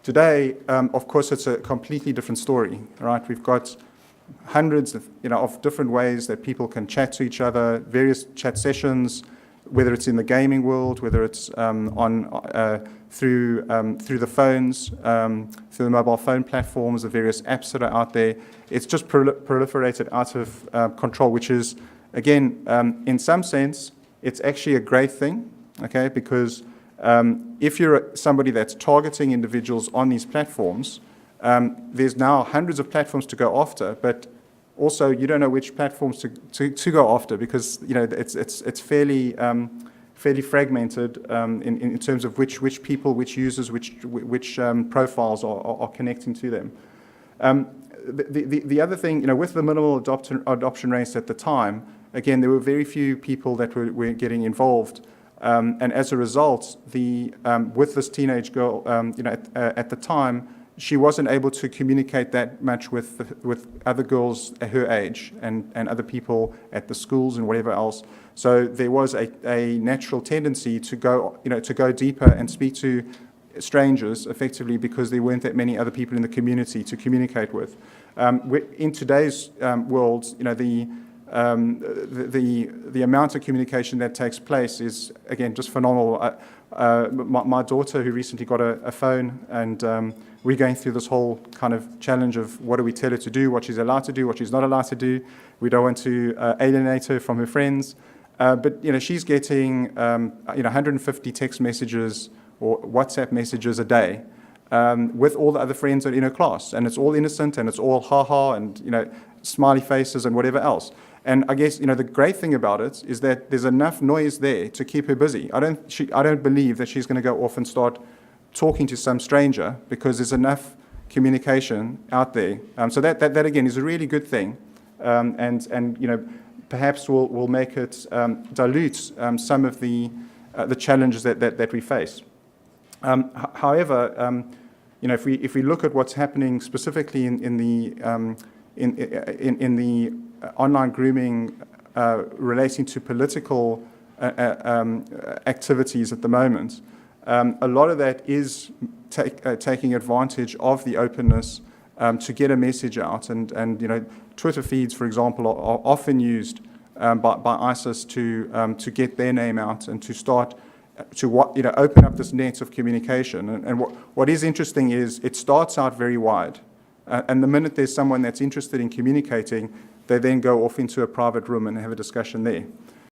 Today, of course, it's a completely different story, right? We've got hundreds of different ways that people can chat to each other, various chat sessions, whether it's in the gaming world, whether it's through the phones, through the mobile phone platforms, the various apps that are out there. It's just proliferated out of control, which is, again, in some sense, it's actually a great thing, okay? Because if you're somebody that's targeting individuals on these platforms, there's now hundreds of platforms to go after, but also you don't know which platforms to go after, because it's fairly fragmented in terms of which people, which users, which profiles are connecting to them. The other thing, with the minimal adoption rates at the time, again, there were very few people that were getting involved. And as a result, with this teenage girl, at the time, she wasn't able to communicate that much with other girls at her age and other people at the schools and whatever else. So there was a natural tendency to go deeper and speak to strangers effectively, because there weren't that many other people in the community to communicate with. In today's world, the amount of communication that takes place is, again, just phenomenal. My daughter, who recently got a phone, and we're going through this whole kind of challenge of what do we tell her to do, what she's allowed to do, what she's not allowed to do. We don't want to alienate her from her friends. But she's getting 150 text messages or WhatsApp messages a day with all the other friends in her class, and it's all innocent and it's all ha-ha and smiley faces and whatever else. And I guess the great thing about it is that there's enough noise there to keep her busy. I don't believe that she's going to go off and start talking to some stranger, because there's enough communication out there. So that again is a really good thing, and perhaps will make it dilute some of the challenges that we face. However, if we look at what's happening specifically in the online grooming relating to political activities at the moment, a lot of that is taking advantage of the openness to get a message out, and Twitter feeds, for example, are often used by ISIS to get their name out and to start to open up this net of communication. And what is interesting is it starts out very wide, and the minute there's someone that's interested in communicating, they then go off into a private room and have a discussion there.